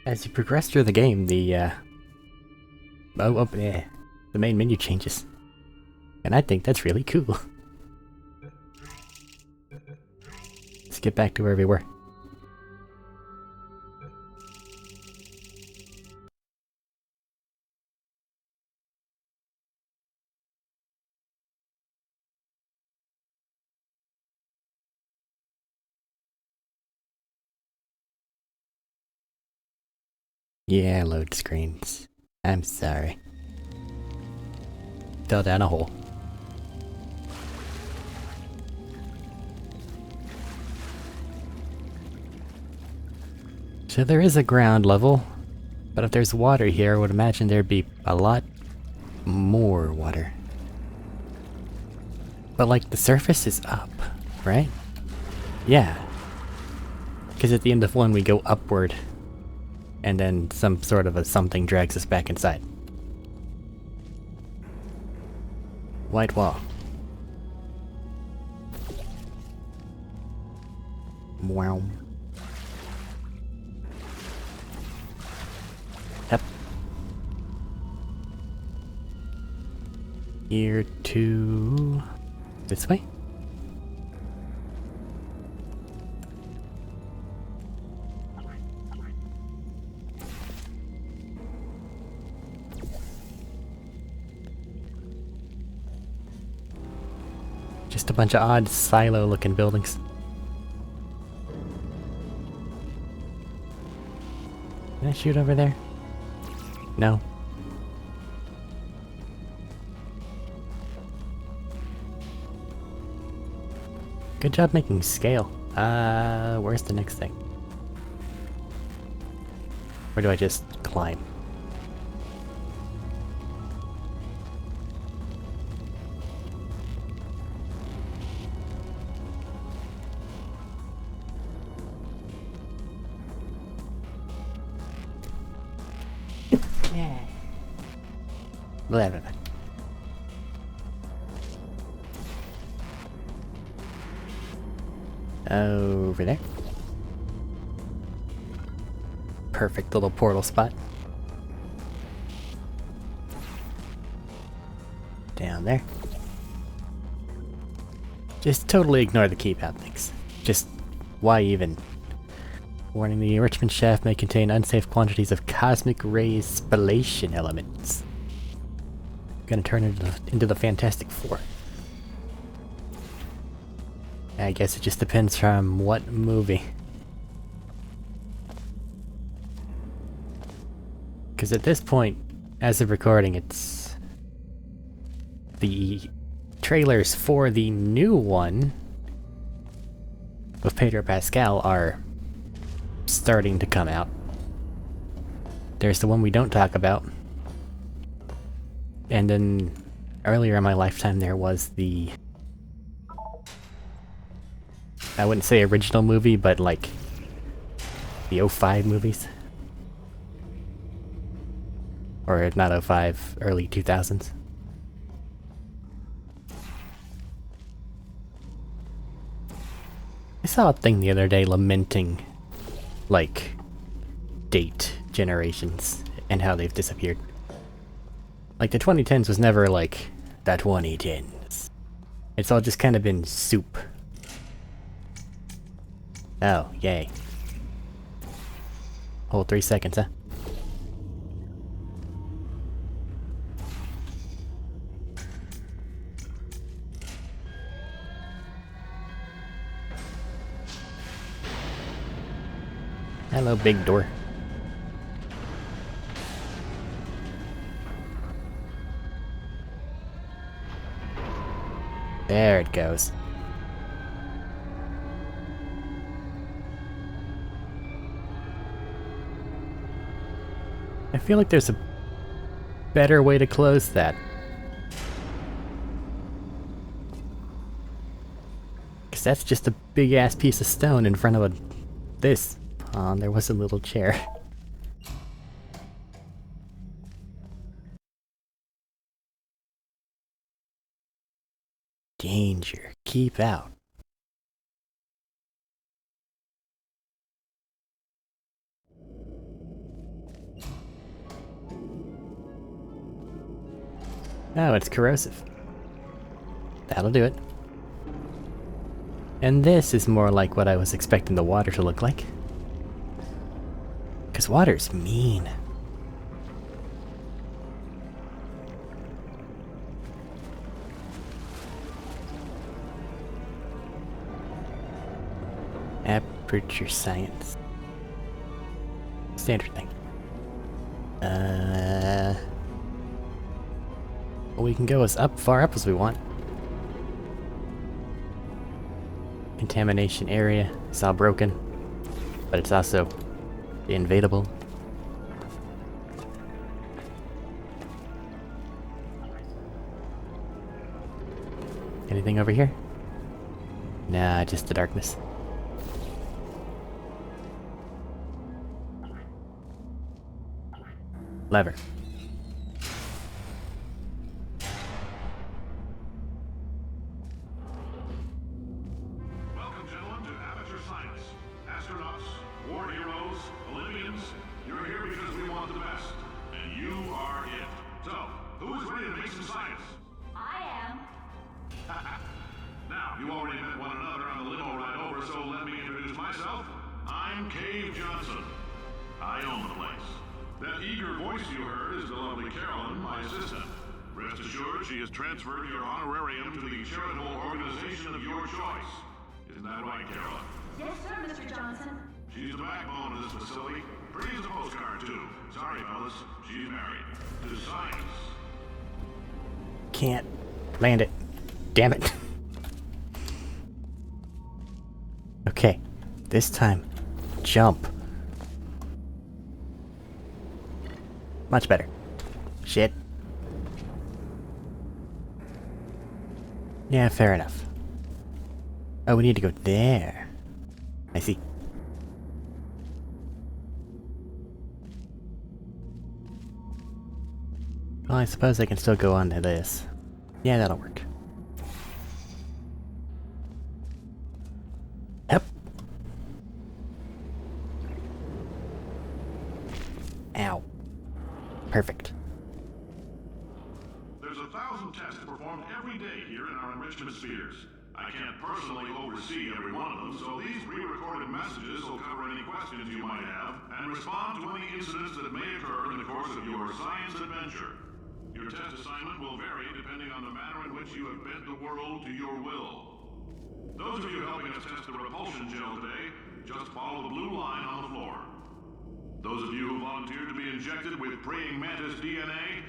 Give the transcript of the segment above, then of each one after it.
As you progress through the game, the main menu changes. And I think that's really cool. Let's get back to where we were. Yeah, load screens. I'm sorry. Fell down a hole. So there is a ground level, but if there's water here, I would imagine there'd be a lot more water. But like the surface is up, right? Yeah. Because at the end of one we go upward, and then some sort of a something drags us back inside. White wall. Wow. Yep. Here to... this way? Just a bunch of odd silo-looking buildings. Can I shoot over there? No. Good job making scale. Where's the next thing? Or do I just climb? Yeah. Blah, blah, blah. Over there. Perfect little portal spot. Down there. Just totally ignore the keypad things. Just, why even? Warning, the enrichment shaft may contain unsafe quantities of cosmic ray spallation elements. Gonna turn into the Fantastic Four. I guess it just depends from what movie. Because at this point, as of recording, it's... the trailers for the new one with Pedro Pascal are starting to come out. There's the one we don't talk about. And then earlier in my lifetime there was the... I wouldn't say original movie, but like the 05 movies. Or not 05, early 2000s. I saw a thing the other day lamenting, like, date generations and how they've disappeared. Like, the 2010s was never like, the 2010s. It's all just kind of been soup. Oh, yay. Whole 3 seconds, huh? Hello, big door. There it goes. I feel like there's a better way to close that. Because that's just a big ass piece of stone in front of this. There was a little chair. Danger. Keep out. Oh, it's corrosive. That'll do it. And this is more like what I was expecting the water to look like. Because water's mean. Aperture science. Standard thing. We can go as far up as we want. Contamination area. It's all broken. But it's also invadable. Anything over here? Nah, just the darkness. Lever. Welcome, gentlemen, to Amateur Science. Astronauts, war heroes, Olympians, you're here because we want the best. And you are it. So, who is ready to make some science? I am. Now, you already met one another on the limo ride over, so let me introduce myself. I'm Cave Johnson. I own the place. That eager voice you heard is the lovely Carolyn, my assistant. Rest assured, she has transferred your honorarium to the charitable organization of your choice. Isn't that right, Carolyn? Yes, sir, Mr. Johnson. She's the backbone of this facility. Pretty as a postcard, too. Sorry, fellas. She's married. To science. Can't land it. Damn it. Okay. This time, jump. Much better. Shit. Yeah, fair enough. Oh, we need to go there. I see. Well, I suppose I can still go on to this. Yeah, that'll work. Yep. Ow. Perfect. There's 1,000 tests performed every day here in our enrichment spheres. I can't personally oversee every one of them, so these pre-recorded messages will cover any questions you might have and respond to any incidents that may occur in the course of your science adventure. Your test assignment will vary depending on the manner in which you have bent the world to your will. Those of you helping us test the repulsion gel today, just follow the blue line on the floor. Those of you who volunteered to be injected with praying mantis DNA,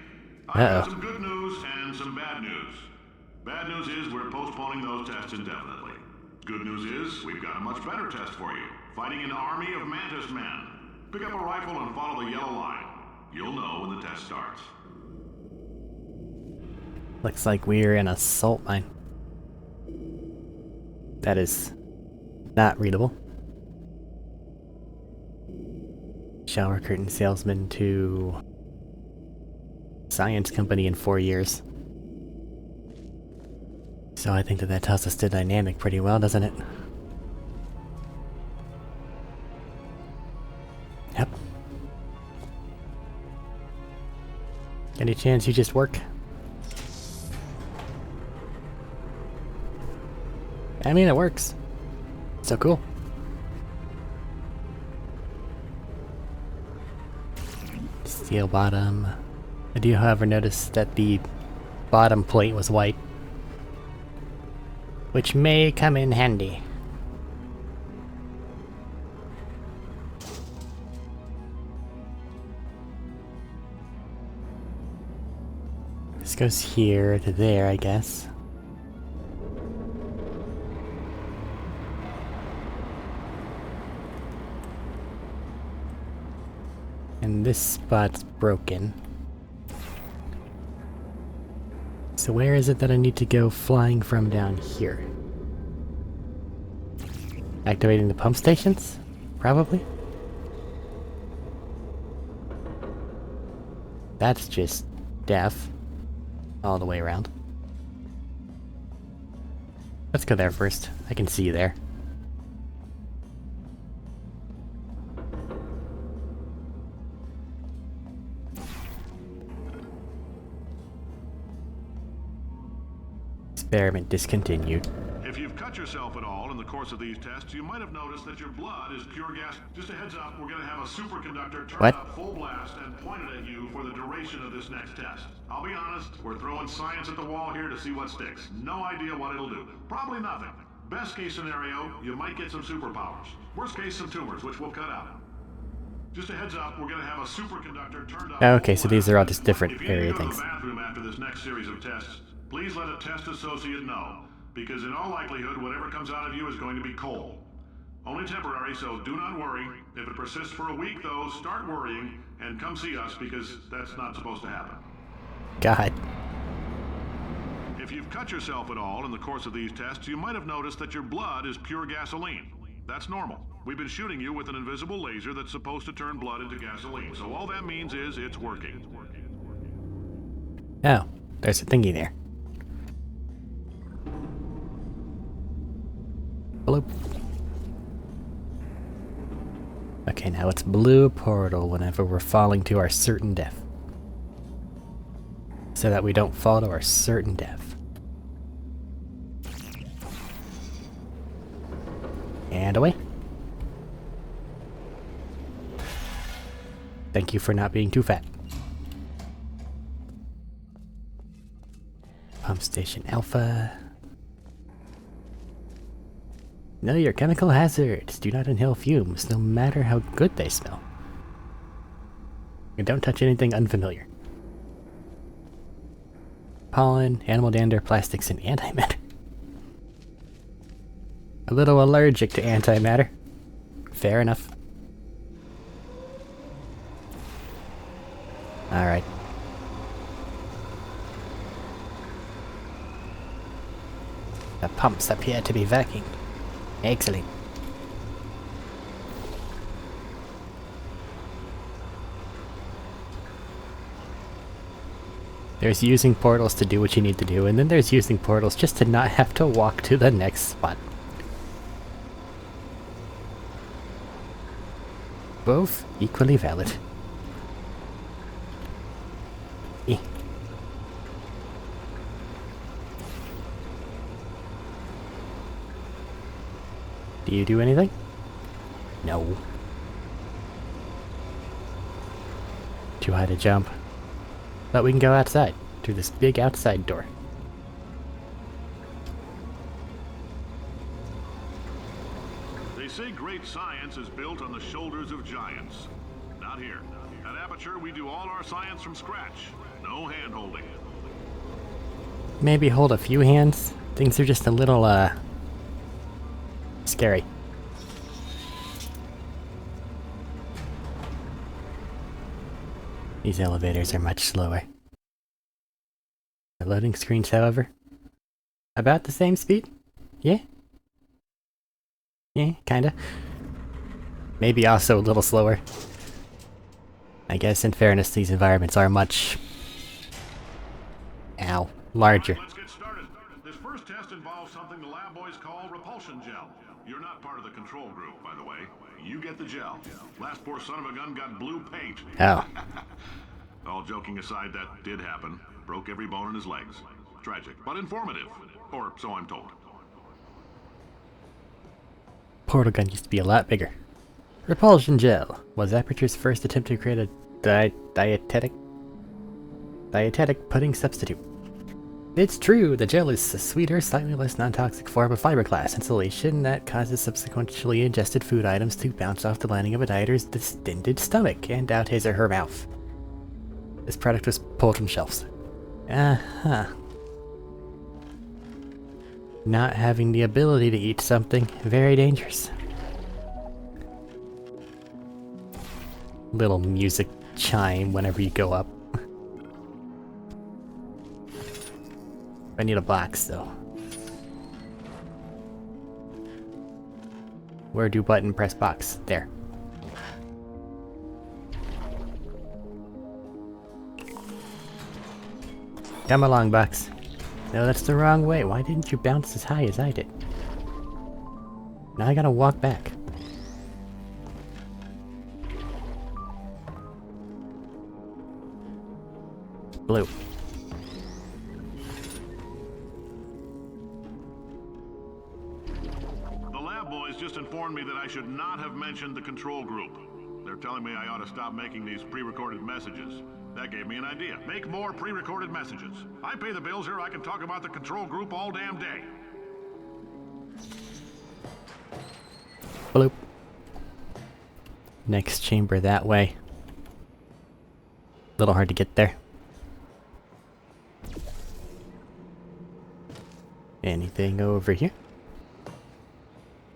I've got some good news and some bad news. Bad news is we're postponing those tests indefinitely. Good news is we've got a much better test for you. Fighting an army of mantis men. Pick up a rifle and follow the yellow line. You'll know when the test starts. Looks like we're in a salt mine. That is not readable. Shower curtain salesman to science company in 4 years. So I think that tells us the dynamic pretty well, doesn't it? Yep. Any chance you just work? I mean, it works. So cool. Steel bottom. I do, however, notice that the bottom plate was white, which may come in handy. This goes here to there, I guess. And this spot's broken. So where is it that I need to go flying from down here? Activating the pump stations? Probably? That's just death. All the way around. Let's go there first. I can see you there. Experiment discontinued. If you've cut yourself at all in the course of these tests, you might have noticed that your blood is pure gas. Just a heads up, we're going to have a superconductor turned What? up full blast and pointed at you for the duration of this next test. I'll be honest, we're throwing science at the wall here to see what sticks. No idea what it'll do. Probably nothing. Best case scenario, you might get some superpowers. Worst case, some tumors, which we'll cut out. Just a heads up, we're going to have a superconductor turned up. Okay, so these are all just different If you need area to go to things. the bathroom after this next series of tests, please let a test associate know, because in all likelihood, whatever comes out of you is going to be coal. Only temporary, so do not worry. If it persists for a week, though, start worrying and come see us, because that's not supposed to happen. God. If you've cut yourself at all in the course of these tests, you might have noticed that your blood is pure gasoline. That's normal. We've been shooting you with an invisible laser that's supposed to turn blood into gasoline, so all that means is it's working. Oh, there's a thingy there. Bloop. Okay, now it's blue portal whenever we're falling to our certain death. So that we don't fall to our certain death. And away. Thank you for not being too fat. Pump station Alpha. Know your chemical hazards. Do not inhale fumes, no matter how good they smell. And don't touch anything unfamiliar. Pollen, animal dander, plastics, and antimatter. A little allergic to antimatter. Fair enough. Alright. The pumps appear to be working. Excellent. There's using portals to do what you need to do, and then there's using portals just to not have to walk to the next spot. Both equally valid. Eh. Do you do anything? No. Too high to jump. But we can go outside, through this big outside door. They say great science is built on the shoulders of giants. Not here. At Aperture, we do all our science from scratch. No hand-holding. Maybe hold a few hands. Things are just a little, scary. These elevators are much slower. The loading screens, however, about the same speed? Yeah? Yeah, kinda. Maybe also a little slower. I guess in fairness, these environments are much... Ow. Larger. Let's get started. This first test involves something the lab boys call repulsion gel. You're not part of the control group, by the way. You get the gel. Last poor son of a gun got blue paint. Oh. All joking aside, that did happen. Broke every bone in his legs. Tragic, but informative. Or so I'm told. Portal gun used to be a lot bigger. Repulsion gel was Aperture's first attempt to create a dietetic pudding substitute. It's true, the gel is a sweeter, slightly less non-toxic form of fiberglass insulation that causes subsequently ingested food items to bounce off the lining of a dieter's distended stomach and out his or her mouth. This product was pulled from shelves. Uh-huh. Not having the ability to eat something, very dangerous. Little music chime whenever you go up. I need a box though. Where do button press box? There. Come along, box. No, that's the wrong way. Why didn't you bounce as high as I did? Now I gotta walk back. Blue. warned me that I should not have mentioned the control group. They're telling me I ought to stop making these pre-recorded messages. That gave me an idea. Make more pre-recorded messages. I pay the bills here, I can talk about the control group all damn day. Bloop. Next chamber that way. Little hard to get there. Anything over here?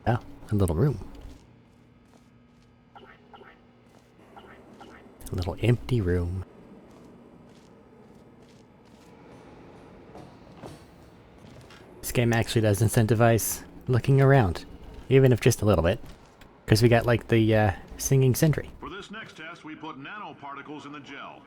Oh, a little room. A little empty room. This game actually does incentivize looking around, even if just a little bit. Because we got like the singing sentry. For this next test, we put nanoparticles in the gel.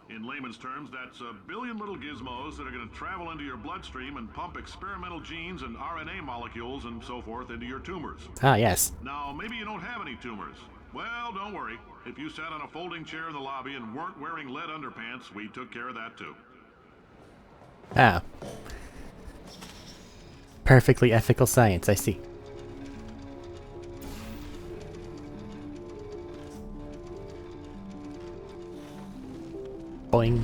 In layman's terms, that's a billion little gizmos that are going to travel into your bloodstream and pump experimental genes and RNA molecules and so forth into your tumors. Ah, yes. Now, maybe you don't have any tumors. Well, don't worry. If you sat on a folding chair in the lobby and weren't wearing lead underpants, we took care of that too. Ah. Perfectly ethical science, I see. Boing.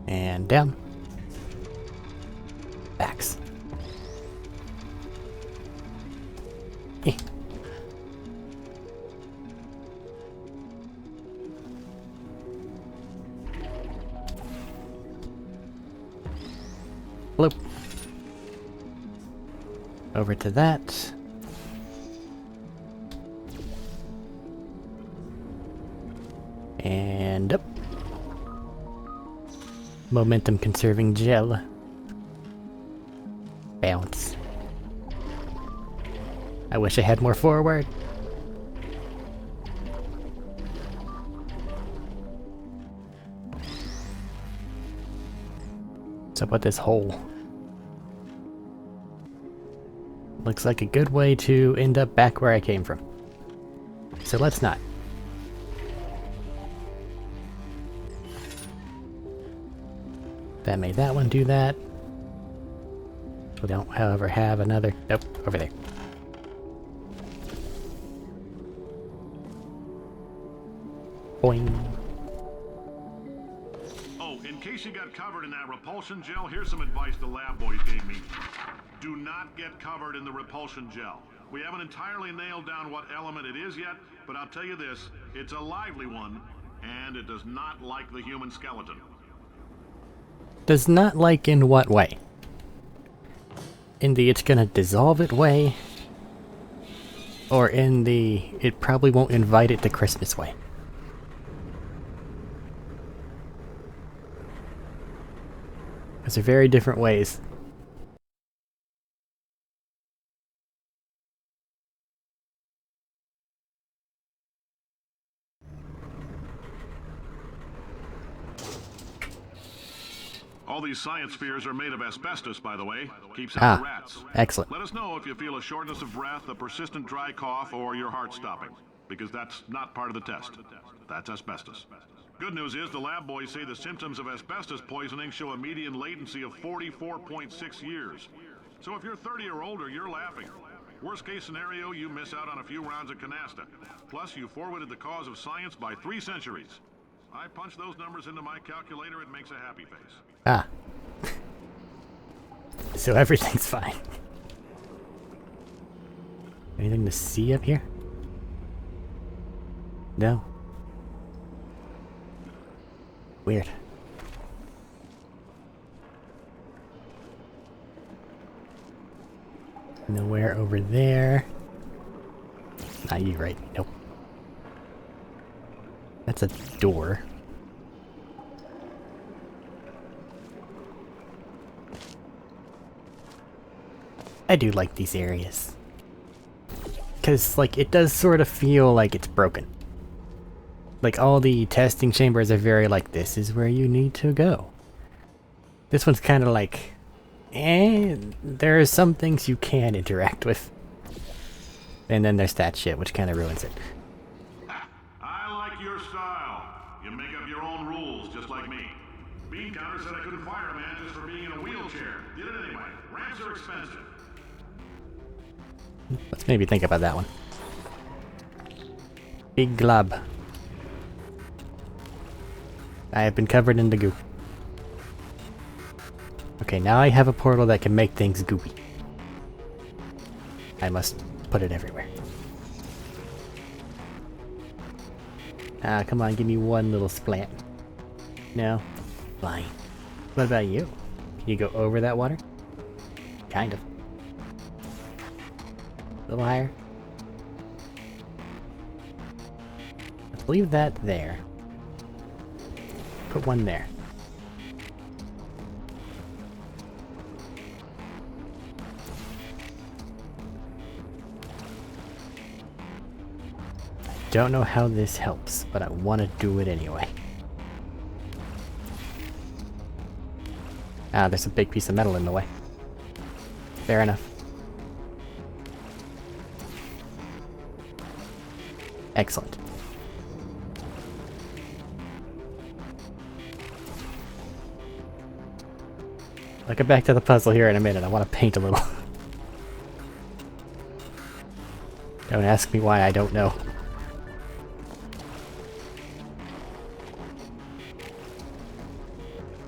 And down. Backs. Eh. Bloop. Over to that. And up. Momentum conserving gel. Bounce. I wish I had more forward. What's up with this hole? Looks like a good way to end up back where I came from. So let's not. That made that one do that. We don't, however, have another. Nope, over there. Boing. Oh, in case you got covered in that repulsion gel, here's some advice the lab boys gave me. Do not get covered in the repulsion gel. We haven't entirely nailed down what element it is yet, but I'll tell you this, it's a lively one, and it does not like the human skeleton. Does not like in what way? In the it's gonna dissolve it way? Or in the it probably won't invite it to Christmas way? Those are very different ways. All these science spheres are made of asbestos, by the way. Keeps out the rats. Excellent. Let us know if you feel a shortness of breath, a persistent dry cough, or your heart stopping. Because that's not part of the test. That's asbestos. Good news is the lab boys say the symptoms of asbestos poisoning show a median latency of 44.6 years. So if you're 30 or older, you're laughing. Worst case scenario, you miss out on a few rounds of canasta. Plus, you forwarded the cause of science by 3 centuries. I punch those numbers into my calculator, it makes a happy face. Ah. So everything's fine. Anything to see up here? No. Weird. Nowhere over there. Not you, right? Nope. That's a door. I do like these areas. Because, like, it does sort of feel like it's broken. Like, all the testing chambers are very like, this is where you need to go. This one's kind of like, there are some things you can interact with. And then there's that shit, which kind of ruins it. I like your style. You make up your own rules, just like me. Bean Counter said I couldn't fire a man just for being Ramps are expensive. Let's maybe think about that one. Big glob. I have been covered in the goo. Okay, now I have a portal that can make things gooey. I must put it everywhere. Ah, come on, give me one little splat. No? Fine. What about you? Can you go over that water? Kind of. A little higher? Let's leave that there. Put one there. Don't know how this helps, but I want to do it anyway. Ah, there's a big piece of metal in the way. Fair enough. Excellent. I'll get back to the puzzle here in a minute. I want to paint a little. Don't ask me why, I don't know.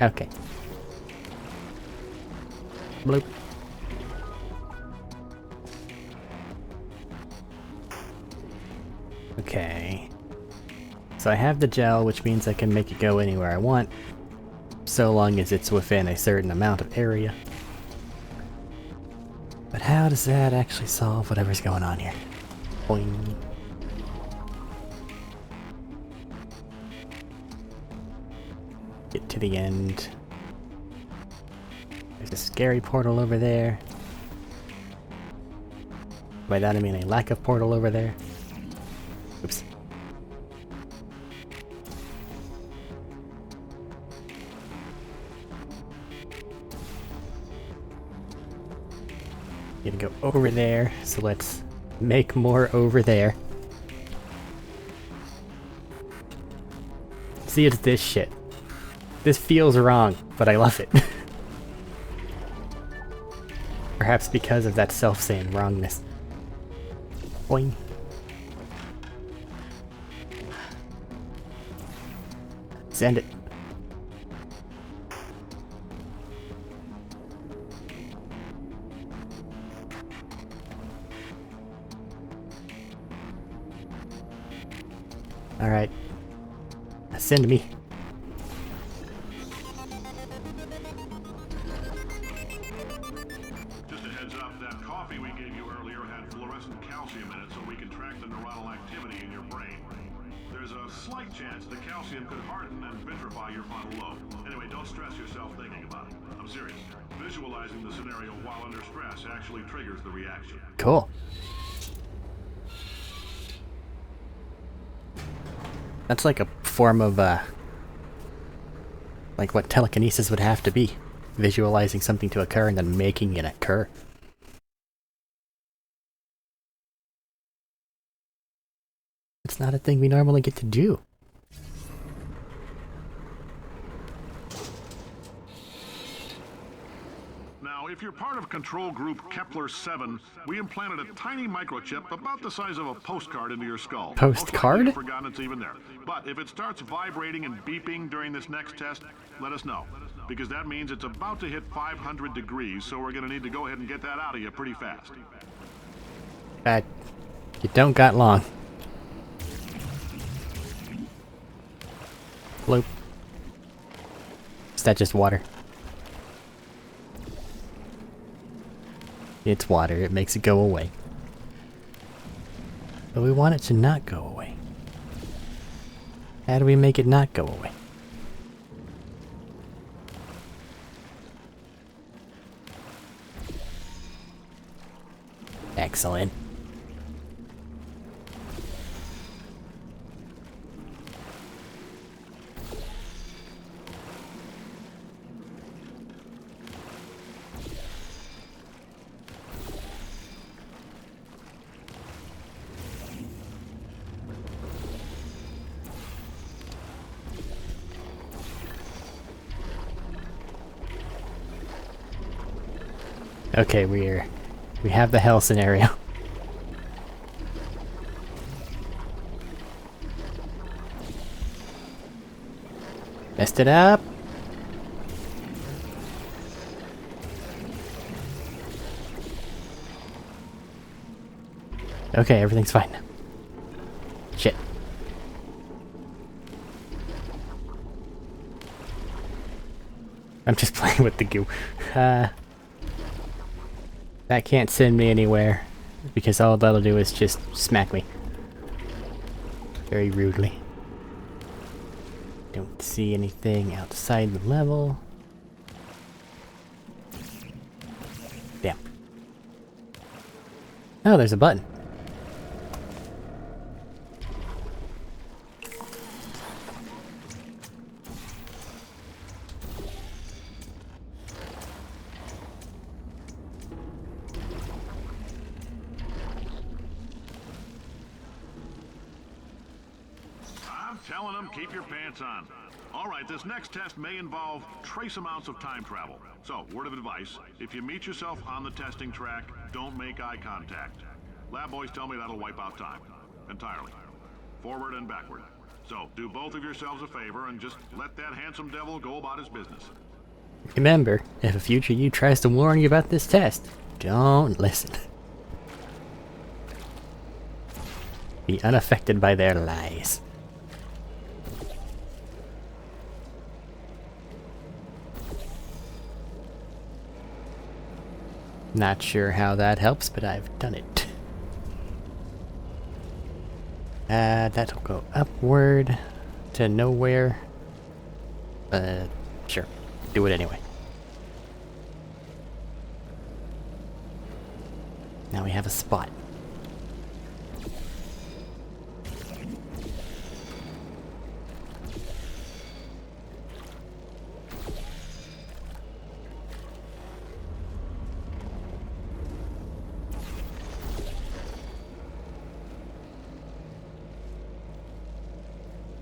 Okay. Bloop. Okay. So I have the gel, which means I can make it go anywhere I want, so long as it's within a certain amount of area. But how does that actually solve whatever's going on here? Boing. Get to the end. There's a scary portal over there. By that I mean a lack of portal over there. Oops. Gonna go over there, so let's make more over there. See, it's this shit. This feels wrong, but I love it. Perhaps because of that self-same wrongness. Boing. Send it. Alright. Send me. Just a heads up, that coffee we gave you earlier had fluorescent calcium in it so we can track the neuronal activity in your brain. There's a slight chance the calcium could harden and vitrify your frontal lobe. Anyway, don't stress yourself thinking about it. I'm serious. Visualizing the scenario while under stress actually triggers the reaction. Cool. That's like a form of, like what telekinesis would have to be. Visualizing something to occur and then making it occur. It's not a thing we normally get to do. Now, if you're part of control group Kepler-7, we implanted a tiny microchip about the size of a postcard into your skull. Postcard? Most likely you've forgotten it's even there. But if it starts vibrating and beeping during this next test, let us know. Because that means it's about to hit 500 degrees, so we're going to need to go ahead and get that out of you pretty fast. You don't got long. Bloop. Is that just water? It's water, it makes it go away. But we want it to not go away. How do we make it not go away? Excellent. Okay, we have the hell scenario. Messed it up. Okay, everything's fine. Shit. I'm just playing with the goo. That can't send me anywhere, because all that'll do is just smack me. Very rudely. Don't see anything outside the level. Damn. Oh, there's a button. I'm telling them, keep your pants on. All right, this next test may involve trace amounts of time travel. So, word of advice, if you meet yourself on the testing track, don't make eye contact. Lab boys tell me that'll wipe out time. Entirely. Forward and backward. So, do both of yourselves a favor and just let that handsome devil go about his business. Remember, if a future you tries to warn you about this test, don't listen. Be unaffected by their lies. Not sure how that helps, but I've done it. That'll go upward to nowhere. Sure. Do it anyway. Now we have a spot.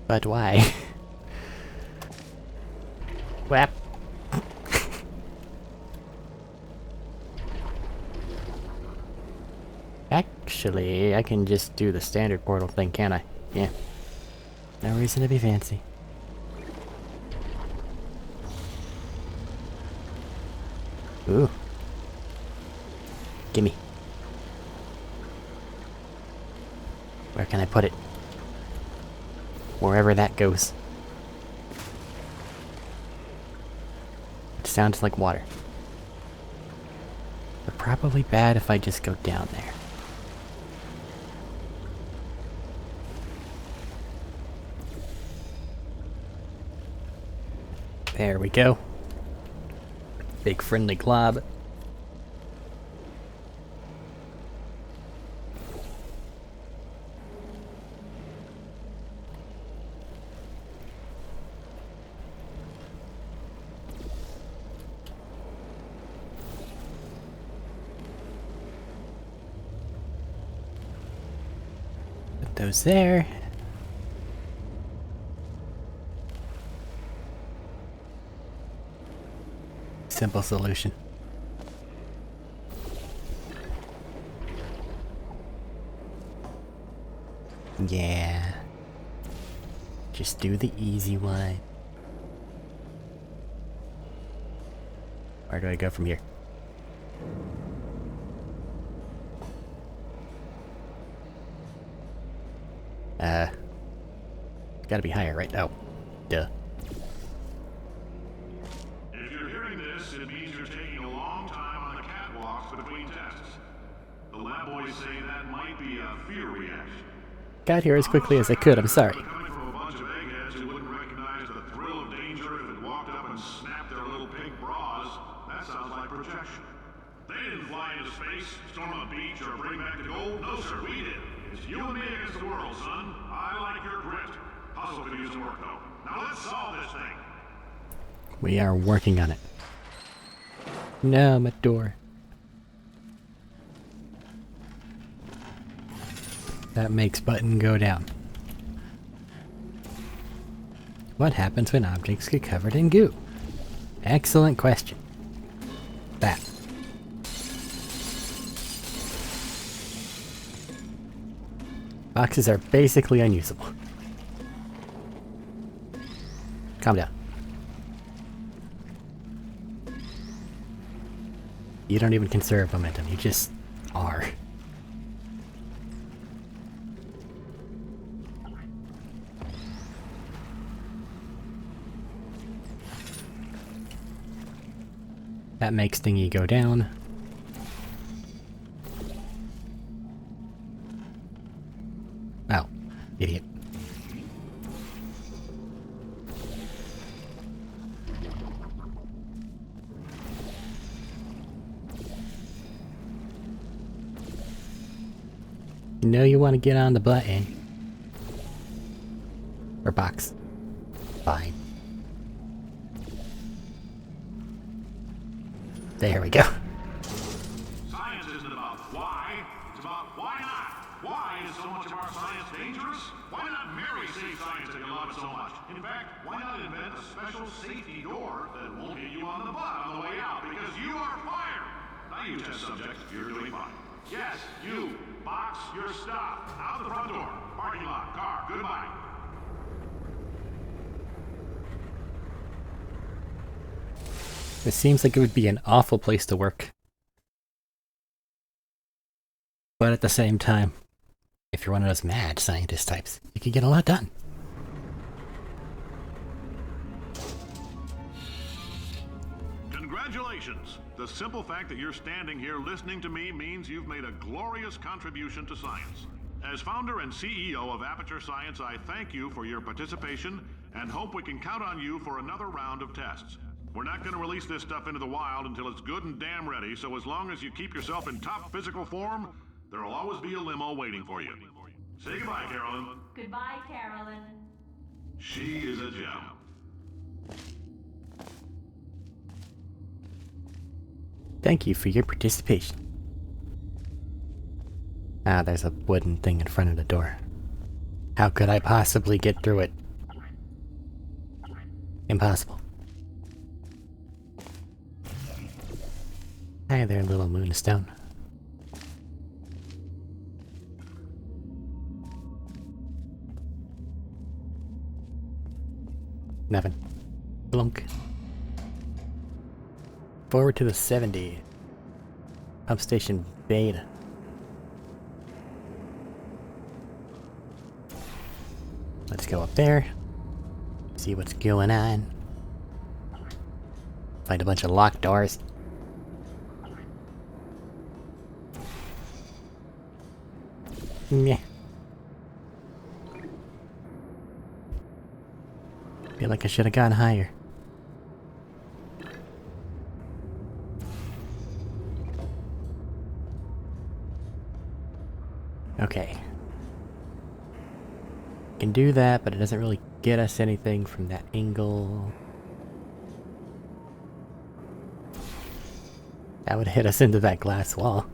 But why? Whap. Actually, I can just do the standard portal thing, can't I? Yeah. No reason to be fancy. Ooh. Gimme. Where can I put it? Wherever that goes. It sounds like water. But probably bad if I just go down there. There we go. Big friendly glob. Put those there. Simple solution. Yeah. Just do the easy one. Where do I go from here? Gotta be higher, right? Oh, duh. If you're hearing this, it means you're taking a long time on the catwalks between tests. The lab boys say that might be a fear reaction. Got here as quickly as I could, I'm sorry. Coming from a bunch of eggheads who wouldn't recognize the thrill of danger if it walked up and snapped their little pink bras, that sounds like projection. They didn't fly into space, storm a beach, or bring back the gold. No, sir, we did. It's you and me against the world, son. I like your grit. Hustle could use some work, though. Now let's solve this thing. We are working on it. No, my door. That makes button go down. What happens when objects get covered in goo? Excellent question. That. Boxes are basically unusable. Calm down. You don't even conserve momentum, you just are. That makes thingy go down. Oh, idiot. You know you want to get on the button. Or box. Fine. There we go. Science isn't about why, it's about why not. Why is so much of our science dangerous? Why not marry safe science if you love it so much? In fact, why not invent a special safety door that won't hit you on the butt on the way out because you are fired? Now you test subject, you're doing fine. Yes, you. Box your stuff. Out the front door. Parking lot. Car. Goodbye. This seems like it would be an awful place to work. But at the same time, if you're one of those mad scientist types, you can get a lot done. Congratulations! The simple fact that you're standing here listening to me means you've made a glorious contribution to science. As founder and CEO of Aperture Science, I thank you for your participation and hope we can count on you for another round of tests. We're not going to release this stuff into the wild until it's good and damn ready, so as long as you keep yourself in top physical form, there will always be a limo waiting for you. Say goodbye, Carolyn. Goodbye, Carolyn. She is a gem. Thank you for your participation. Ah, there's a wooden thing in front of the door. How could I possibly get through it? Impossible. Hi there, little moonstone. Nothing. Blunk. Forward to the 70. Pump station beta. Let's go up there. See what's going on. Find a bunch of locked doors. Meh. Feel like I should have gone higher. Okay. Can do that, but it doesn't really get us anything from that angle. That would hit us into that glass wall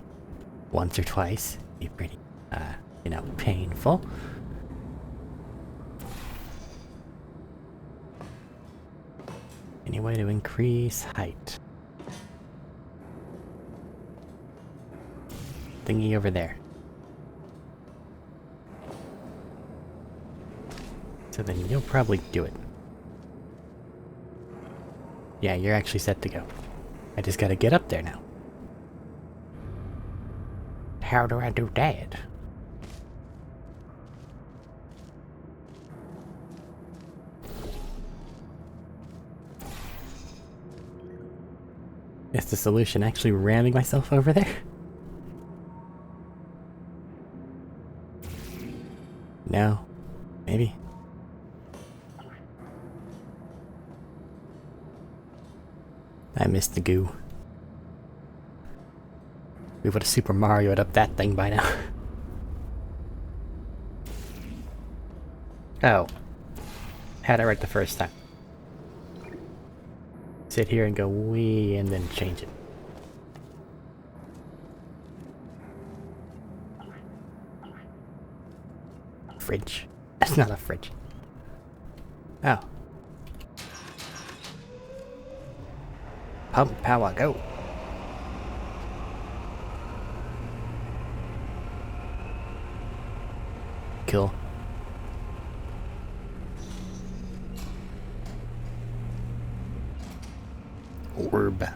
once or twice. Be pretty, you know, painful. Any way to increase height? Thingy over there. So then you'll probably do it. Yeah, you're actually set to go. I just gotta get up there now. How do I do that? Is the solution actually ramming myself over there? No. Maybe. I missed the goo. We would have Super Mario'd up that thing by now. Oh. Had it right the first time. Sit here and go wee and then change it. Fridge. That's not a fridge. Oh. Pump power, go. Cool. Orb.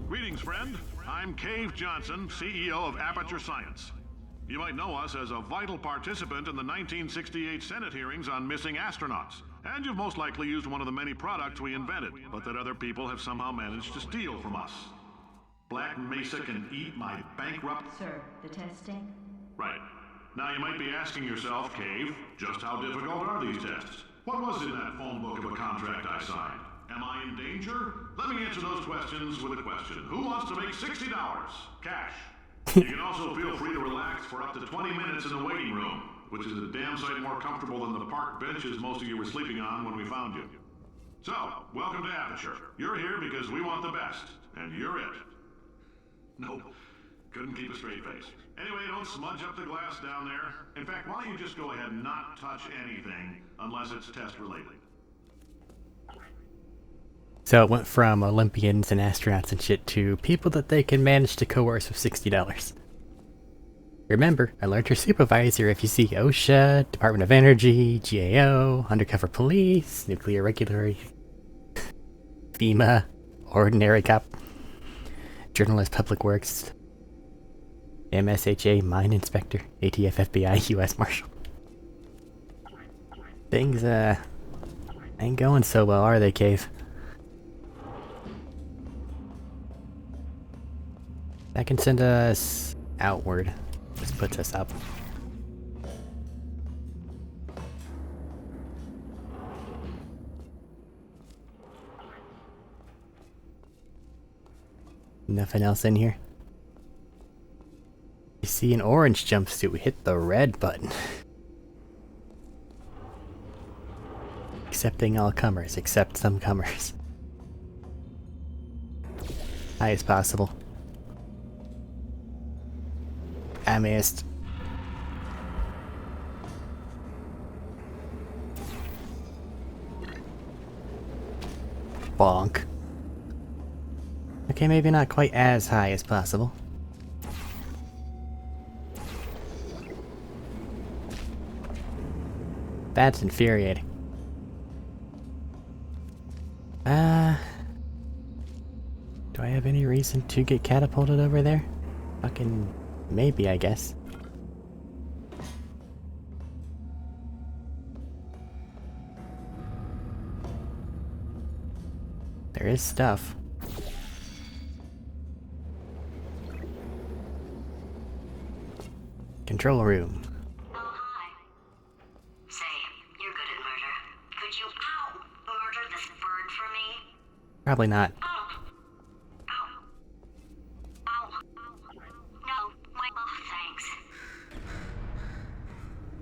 Greetings, friend. I'm Cave Johnson, CEO of Aperture Science. You might know us as a vital participant in the 1968 Senate hearings on missing astronauts. And you've most likely used one of the many products we invented, but that other people have somehow managed to steal from us. Black Mesa can eat my bankrupt... Sir, the testing? Right. Now you might be asking yourself, Cave, just how difficult are these tests? What was in that phone book of a contract I signed? Am I in danger? Let me answer those questions with a question. Who wants to make $60? Cash. You can also feel free to relax for up to 20 minutes in the waiting room, which is a damn sight more comfortable than the park benches most of you were sleeping on when we found you. So, welcome to Aperture. You're here because we want the best, and you're it. Nope. Couldn't keep a straight face. Anyway, don't smudge up the glass down there. In fact, why don't you just go ahead and not touch anything unless it's test related. So it went from Olympians and astronauts and shit to people that they can manage to coerce with $60. Remember, alert your supervisor if you see OSHA, Department of Energy, GAO, Undercover Police, Nuclear Regulatory, FEMA, Ordinary Cop, Journalist Public Works, MSHA, Mine Inspector, ATF, FBI, US Marshal. Things, ain't going so well, are they, Cave? That can send us outward. This puts us up. Nothing else in here? You see an orange jumpsuit, hit the red button. Accepting all comers, except some comers. High as possible. I missed. Bonk. Okay, maybe not quite as high as possible. That's infuriating. Do I have any reason to get catapulted over there? Fucking maybe, I guess. There is stuff. Control room. Oh, hi. Say, you're good at murder. Could you, murder this bird for me? Probably not. Ow. No, thanks.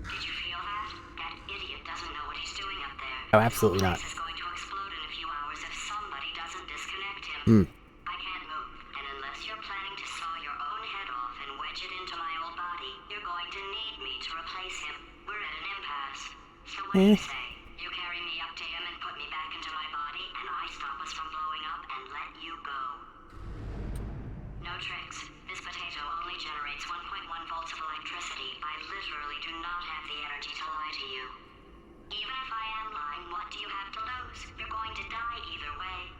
Did you feel that? That idiot doesn't know what he's doing up there. Oh, absolutely not. This place is going to explode in a few hours if somebody doesn't disconnect him. I can't move, and unless you're planning to saw your own head off and wedge it into my old body, you're going to need me to replace him. We're at an impasse. So what do you say? You carry me up to him and put me back into my body, and I stop us from blowing up and let you go. No tricks. This potato only generates 1.1 volts of electricity. I literally do not have the energy to lie to you. Even if I am lying, what do you have to lose? You're going to die either way.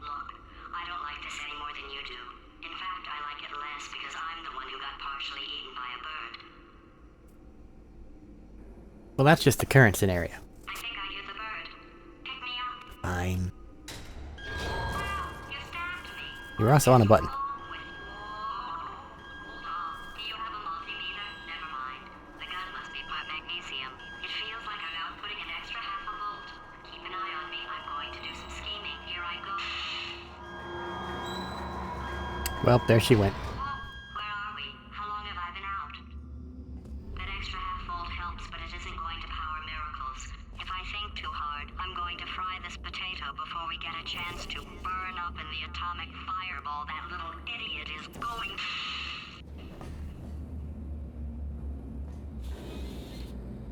Look, I don't like this any more than you do. In fact, I like it less because I'm the one who got partially eaten by a bird. Well, that's just the current scenario. I think I hear the bird. Pick me up. Fine. You stabbed me. You're also on a button. Hold on. Do you have a multimeter? Never mind. The gun must be part magnesium. It feels like I'm outputting an extra half a volt. Keep an eye on me. I'm going to do some scheming. Here I go. Well, there she went. Where are we? How long have I been out? That extra half volt helps, but it isn't going to power miracles. If I think too hard, I'm going to fry this potato before we get a chance to burn up in the atomic fireball that little idiot is going.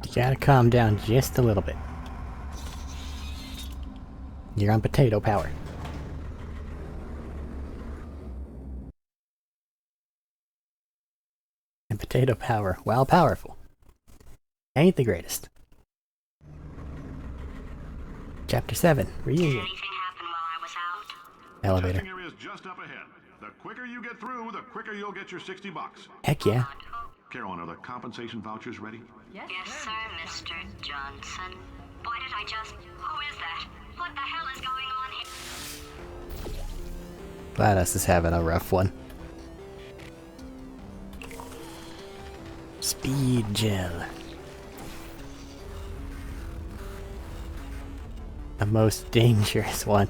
You gotta calm down just a little bit. You're on potato power. And potato power, while powerful, ain't the greatest. Chapter 7, Did Reunion. anything happen while I was out? Elevator. Testing area is just up ahead. The quicker you get through, the quicker you'll get your $60. Heck yeah. Carolyn, are the compensation vouchers ready? Yes, sir, Mr. Johnson. Why did I just... Who is that? What the hell is going on here? Gladys is having a rough one. Speed gel. The most dangerous one.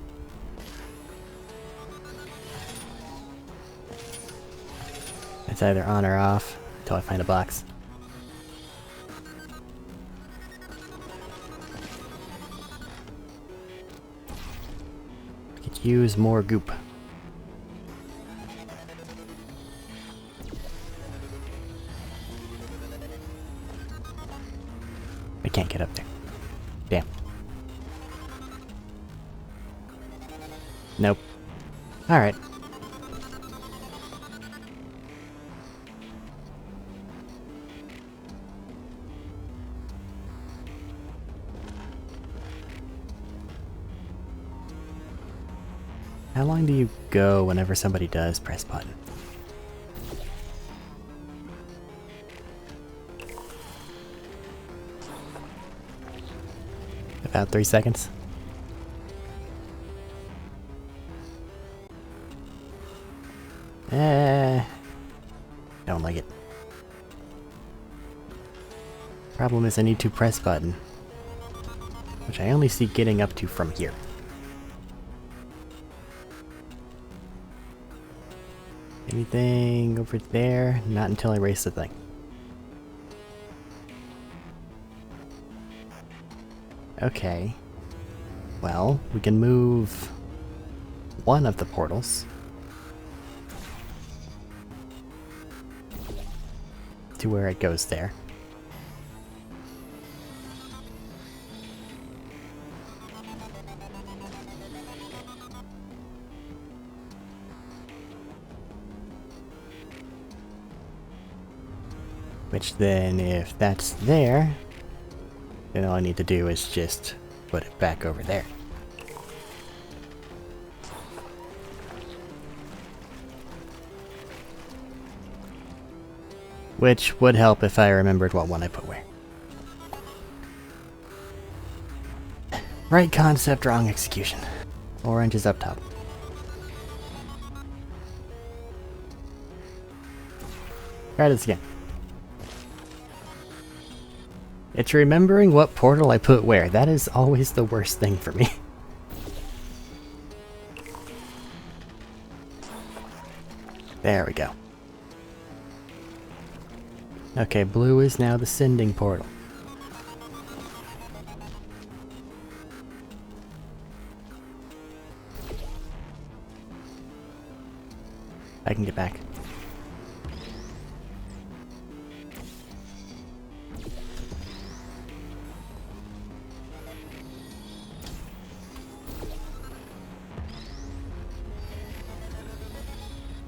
It's either on or off until I find a box. Could use more goop. I can't get up there. Damn. Nope. Alright. How long do you go whenever somebody does press button? About 3 seconds. Don't like it. Problem is I need to press button, which I only see getting up to from here. Anything over there? Not until I race the thing. Okay. Well, we can move one of the portals to where it goes there. Which then, if that's there, then all I need to do is just put it back over there. Which would help if I remembered what one I put where. Right concept, wrong execution. Orange is up top. Try this again. It's remembering what portal I put where. That is always the worst thing for me. There we go. Okay, blue is now the sending portal. I can get back.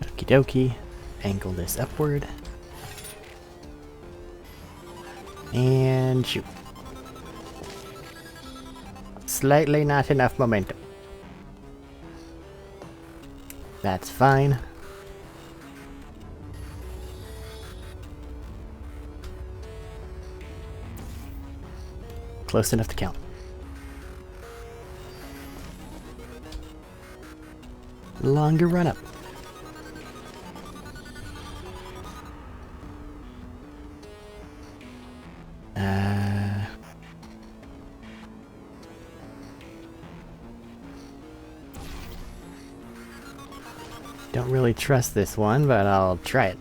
Okie dokie. Angle this upward. And shoot. Slightly not enough momentum. That's fine. Close enough to count. Longer run up. Don't really trust this one, but I'll try it.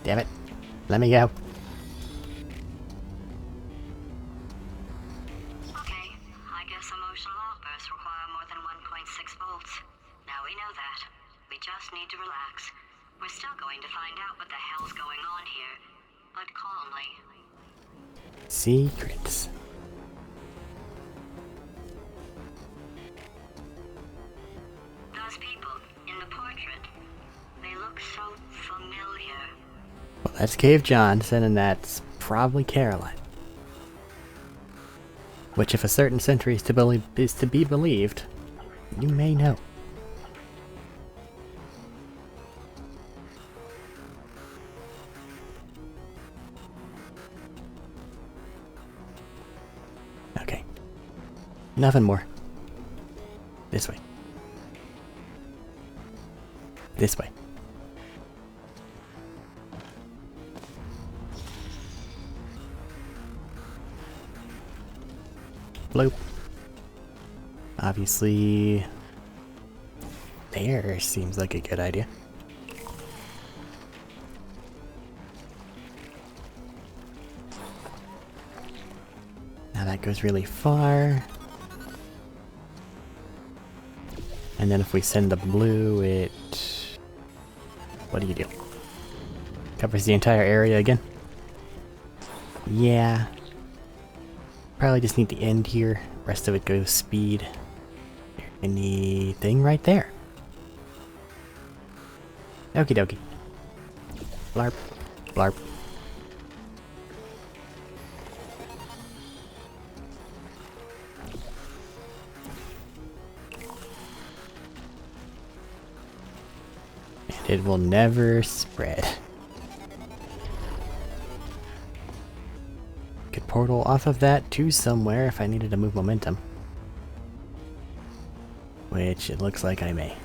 Damn it. Let me go. Okay, I guess emotional outbursts require more than 1.6 volts. Now we know that. We just need to relax. We're still going to find out what the hell's going on here, but calmly. Secrets. Those people in the portrait, they look so familiar. Well, that's Cave Johnson, and that's probably Caroline. Which, if a certain century is to be believed, you may know. Okay. Nothing more. This way. This way. Bloop. Obviously, there seems like a good idea. Now that goes really far. And then if we send the blue, it... What do you do? Covers the entire area again? Yeah. Probably just need the end here. Rest of it goes speed. Anything right there. Okie dokie. Blarp. Blarp. And it will never spread. Could portal off of that to somewhere if I needed to move momentum. Which it looks like I may.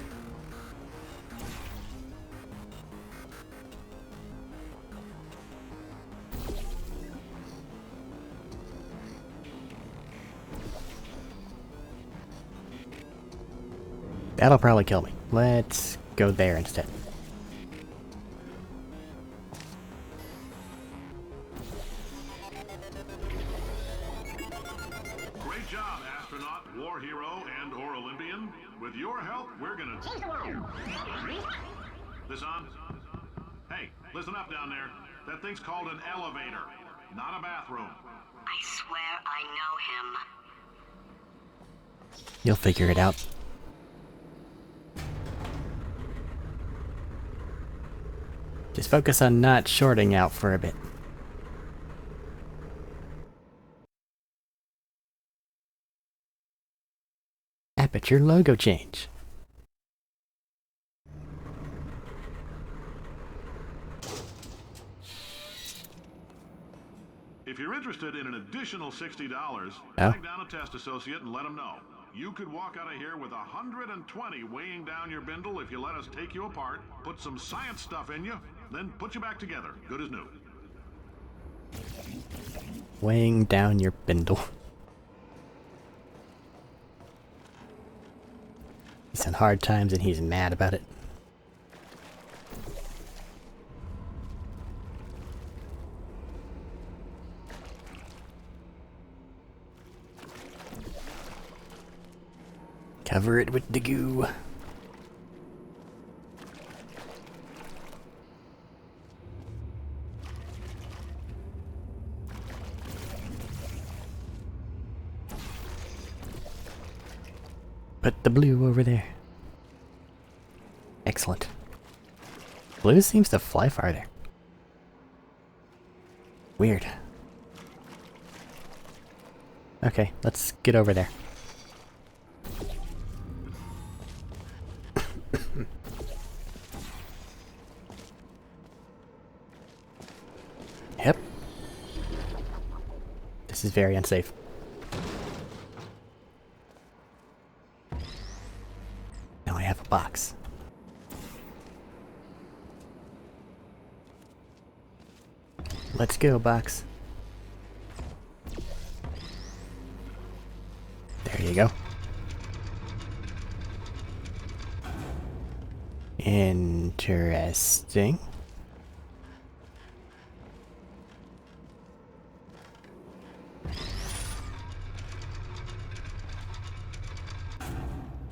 That'll probably kill me. Let's go there instead. Great job, astronaut, war hero, and/or Olympian. With your help, we're gonna change the world. This on? Hey, listen up down there. That thing's called an elevator, not a bathroom. I swear I know him. You'll figure it out. Just focus on not shorting out for a bit. Aperture logo change. If you're interested in an additional $60, Oh. flag down a test associate and let them know. You could walk out of here with 120 weighing down your bindle if you let us take you apart, put some science stuff in you, then put you back together, good as new. Weighing down your bindle. He's in hard times and he's mad about it. Cover it with the goo. Put the blue over there. Excellent. Blue seems to fly farther. Weird. Okay, let's get over there. Yep. This is very unsafe. Now I have a box. Let's go, box. There you go. Interesting.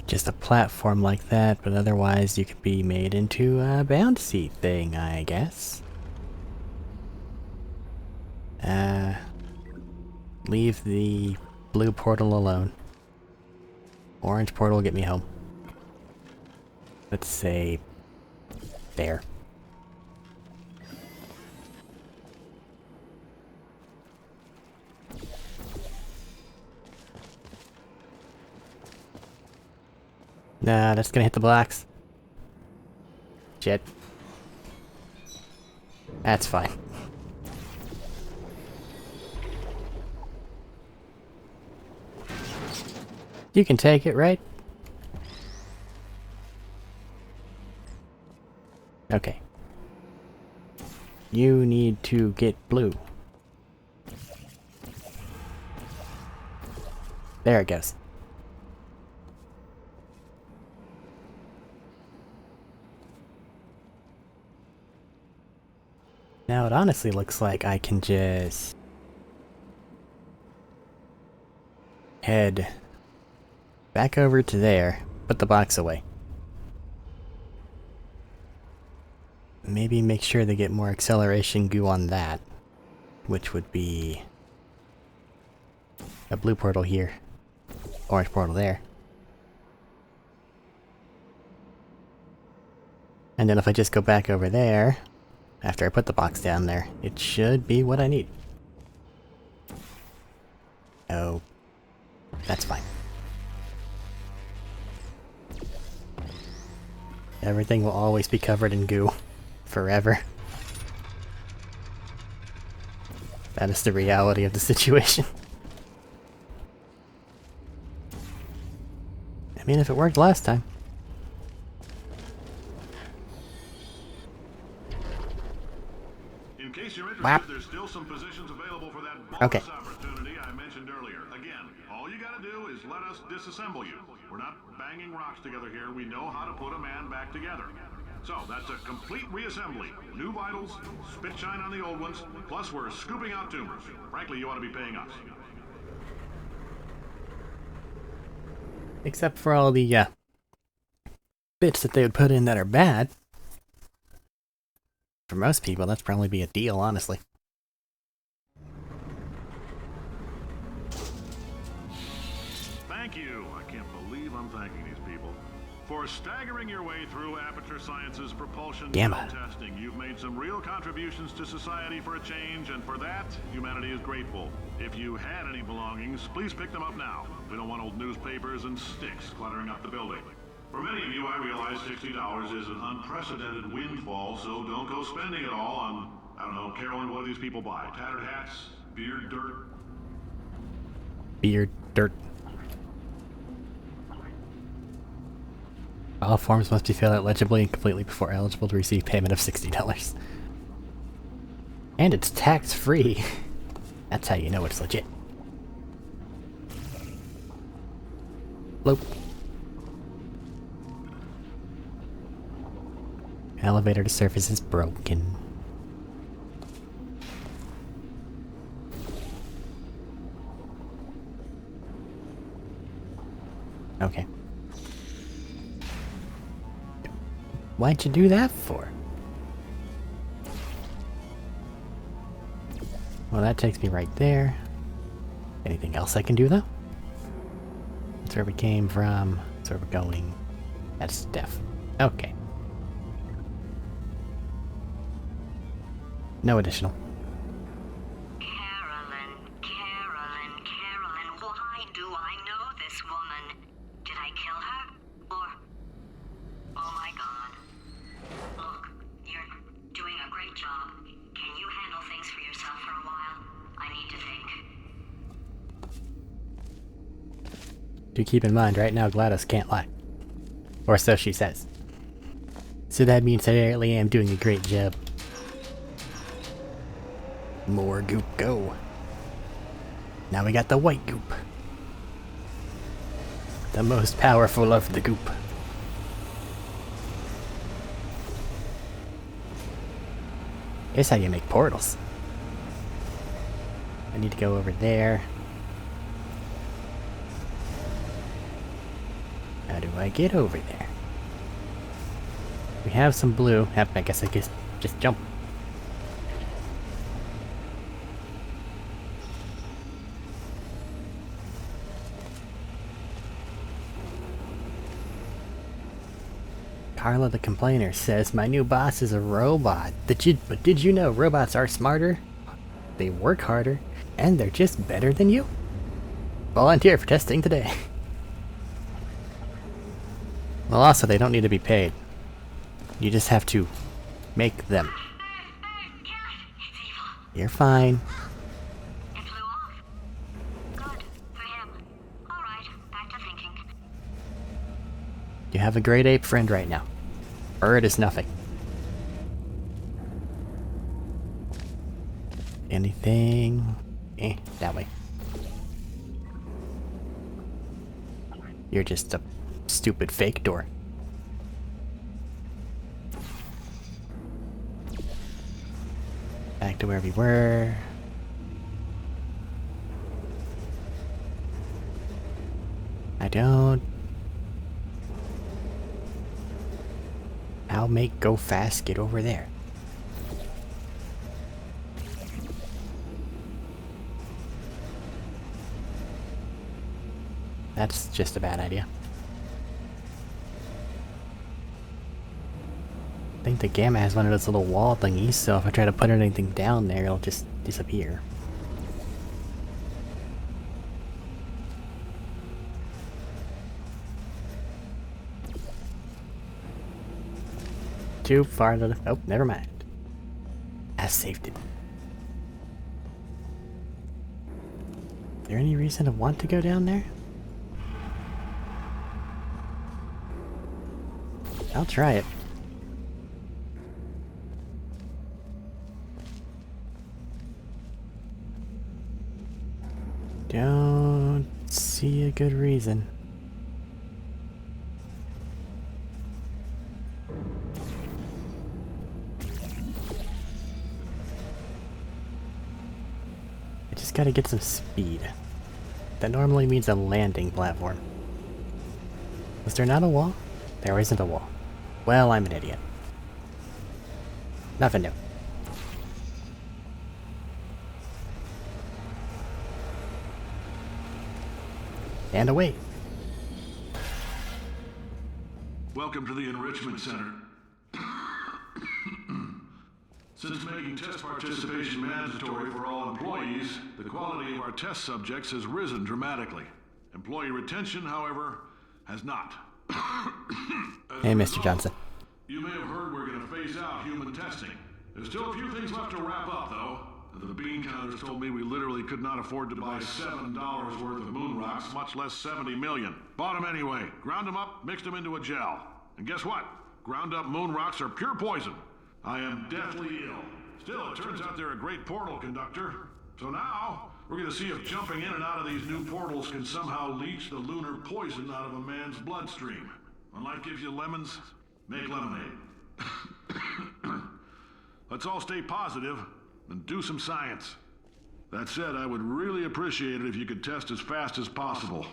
Just a platform like that, but otherwise you could be made into a bouncy thing, I guess. Leave the blue portal alone. Orange portal will get me home. Let's say... there. Nah, that's gonna hit the blocks. Shit. That's fine. You can take it, right? Okay. You need to get blue. There it goes. Now it honestly looks like I can just head back over to there, put the box away. Maybe make sure they get more acceleration goo on that, which would be a blue portal here, orange portal there. And then if I just go back over there, after I put the box down there, it should be what I need. Oh, that's fine. Everything will always be covered in goo. Forever. That is the reality of the situation. I mean, if it worked last time. In case you're interested, Whap. there's still some positions available for that bonus Okay. opportunity I mentioned earlier. Again, all you gotta do is let us disassemble you. We're not banging rocks together here. We know how to put a man back together. So, that's a complete reassembly. New vitals, spit shine on the old ones, plus we're scooping out tumors. Frankly, you ought to be paying us. Except for all the, bits that they would put in that are bad. For most people, that's probably be a deal, honestly. Thank you. I can't believe I'm thanking these people. For staggering your way through Aperture Science's propulsion Gamma. testing, you've made some real contributions to society for a change, and for that, humanity is grateful. If you had any belongings, please pick them up now. We don't want old newspapers and sticks cluttering up the building. For many of you, I realize $60 is an unprecedented windfall, so don't go spending it all on, I don't know, Carolyn, what do these people buy? Tattered hats? Beard dirt? Beard, dirt. All forms must be filled out legibly and completely before eligible to receive payment of $60. And it's tax-free. That's how you know it's legit. Bloop. Elevator to surface is broken. Okay. Why'd you do that for? Well, that takes me right there. Anything else I can do, though? That's where we came from. That's where we're going. That's Steph. Okay. No additional. Carolyn, why do I know this woman? Did I kill her? Or... oh my god. Look, you're doing a great job. Can you handle things for yourself for a while? I need to think. Do keep in mind, right now GLaDOS can't lie. Or so she says. So that means I really am doing a great job. More goop go. Now we got the white goop. The most powerful of the goop. Here's how you make portals. I need to go over there. How do I get over there? We have some blue. Yep, I guess just jump. Carla the Complainer says my new boss is a robot. But did you know robots are smarter? They work harder, and they're just better than you? Volunteer for testing today. Well, also, they don't need to be paid. You just have to make them. It's evil. You're fine. It flew off. Good for him. All right, back to thinking. You have a great ape friend right now. Bird is nothing. Anything? That way. You're just a stupid fake door. Back to where we were. I don't... I'll make go fast get over there. That's just a bad idea. I think the Gamma has one of those little wall thingies, so if I try to put anything down there, it'll just disappear. Too far to the... Oh, never mind. I saved it. Is there any reason to want to go down there? I'll try it. Don't see a good reason. I just gotta get some speed. That normally means a landing platform. Was there not a wall? There isn't a wall. Well, I'm an idiot. Nothing new. And away. Welcome to the Enrichment Center. Since making test participation mandatory for all employees, the quality of our test subjects has risen dramatically. Employee retention, however, has not. Hey, Mr. Johnson. You may have heard we're going to phase out human testing. There's still a few things left to wrap up, though. The bean counters told me we literally could not afford to buy $7 worth of moon rocks, much less 70 million. Bought them anyway, ground them up, mixed them into a gel. And guess what? Ground up moon rocks are pure poison. I am deathly ill. Still, it turns out they're a great portal conductor. So now, we're going to see if jumping in and out of these new portals can somehow leach the lunar poison out of a man's bloodstream. When life gives you lemons, make lemonade. Let's all stay positive and do some science. That said, I would really appreciate it if you could test as fast as possible.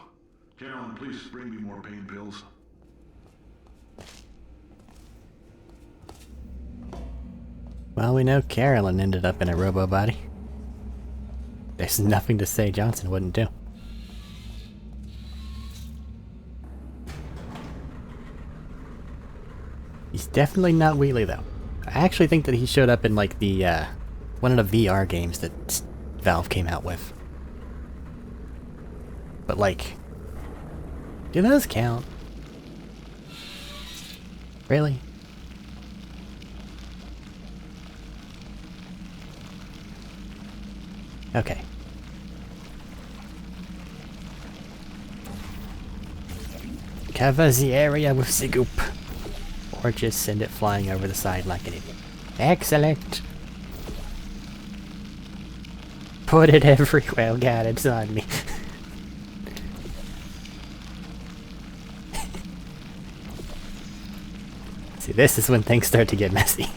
Carolyn, please bring me more pain pills. Well, we know Carolyn ended up in a robo-body. There's nothing to say Johnson wouldn't do. He's definitely not Wheatley, though. I actually think that he showed up in, like, the, one of the VR games that Valve came out with. But, like, do those count? Really? Okay. Cover the area with the goop. Or just send it flying over the side like an idiot. Excellent! Put it everywhere. Oh god, it's on me. See, this is when things start to get messy.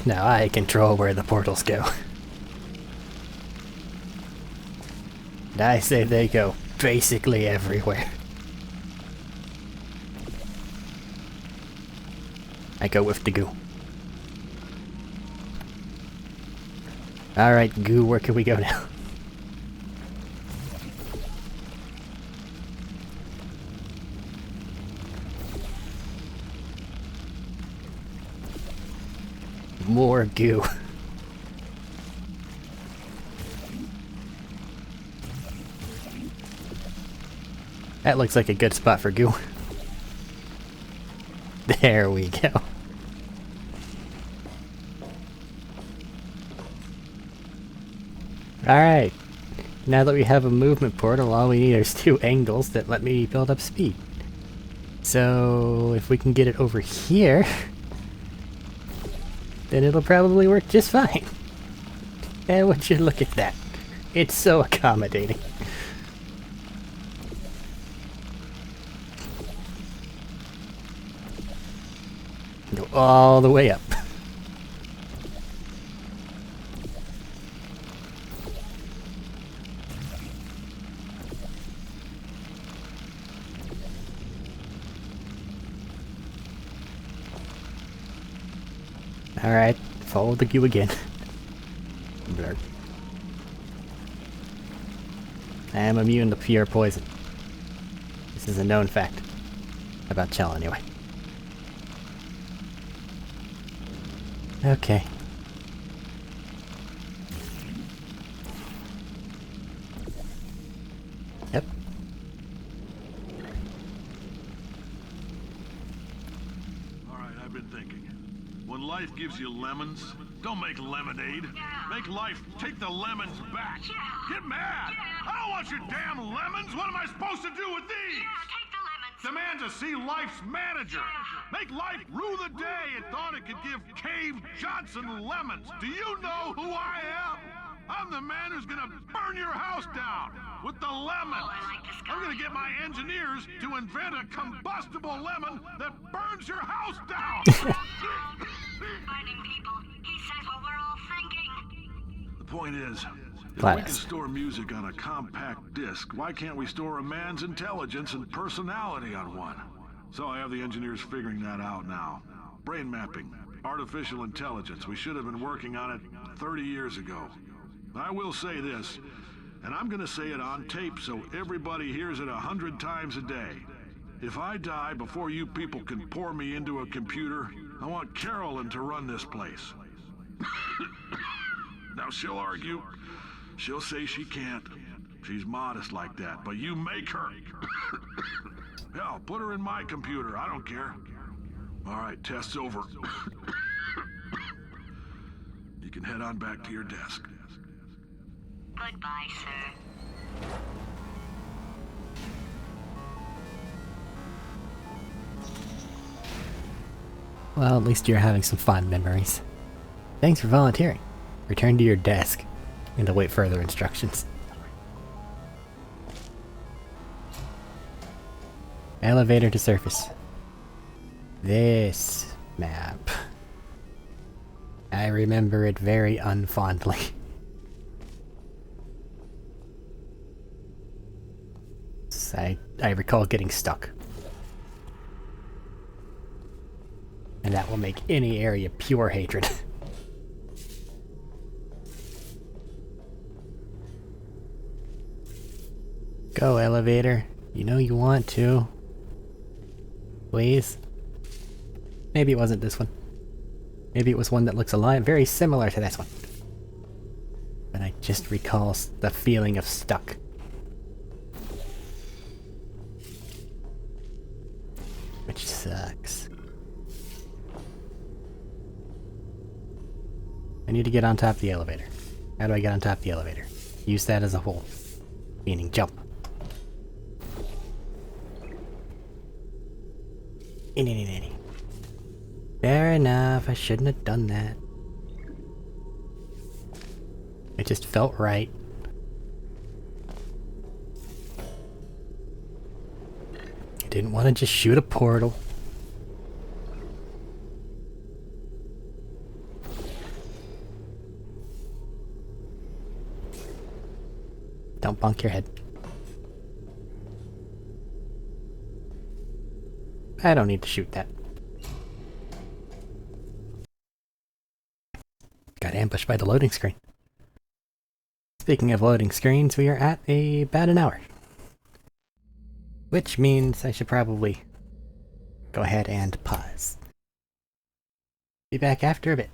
Now I control where the portals go. And I say they go basically everywhere. I go with the goo. Alright, goo, where can we go now? More goo. That looks like a good spot for goo. There we go. Alright. Now that we have a movement portal, all we need is 2 angles that let me build up speed. So, if we can get it over here, then it'll probably work just fine. And would you look at that? It's so accommodating. Go all the way up. Alright, follow the queue again. Blur. I am immune to pure poison. This is a known fact. About Chell, anyway. Okay. Yep. Alright, I've been thinking. When life gives you lemons, don't make lemonade. Make life take the lemons back. Get mad! I don't want your damn lemons! What am I supposed to do with these? Take the lemons. Demand to see life's manager. Make life rue the day it thought it could give Cave Johnson lemons. Do you know who I am? I'm the man who's gonna burn your house down with the lemons. I'm gonna get my engineers to invent a combustible lemon that burns your house down. Finding people. He says what we're all thinking. The point is, if Glad we can asked. store music on a compact disc, why can't we store a man's intelligence and personality on one? So I have the engineers figuring that out now. Brain mapping, artificial intelligence. We should have been working on it 30 years ago. I will say this, and I'm gonna say it on tape so everybody hears it 100 times a day. If I die before you people can pour me into a computer, I want Carolyn to run this place. Now she'll argue. She'll say she can't. She's modest like that, but you make her. Hell, put her in my computer. I don't care. All right, test's over. You can head on back to your desk. Goodbye, sir. Well, at least you're having some fond memories. Thanks for volunteering. Return to your desk and await further instructions. Elevator to surface. This map. I remember it very unfondly. I recall getting stuck. And that will make any area pure hatred. Go, elevator. You know you want to. Please. Maybe it wasn't this one. Maybe it was one that looks alive, very similar to this one. But I just recall the feeling of stuck. Which sucks. I need to get on top of the elevator. How do I get on top of the elevator? Use that as a hole. Meaning jump. Fair enough, I shouldn't have done that. It just felt right. I didn't want to just shoot a portal. Don't bonk your head. I don't need to shoot that. ambushed by the loading screen. Speaking of loading screens, we are at about an hour. Which means I should probably go ahead and pause. Be back after a bit.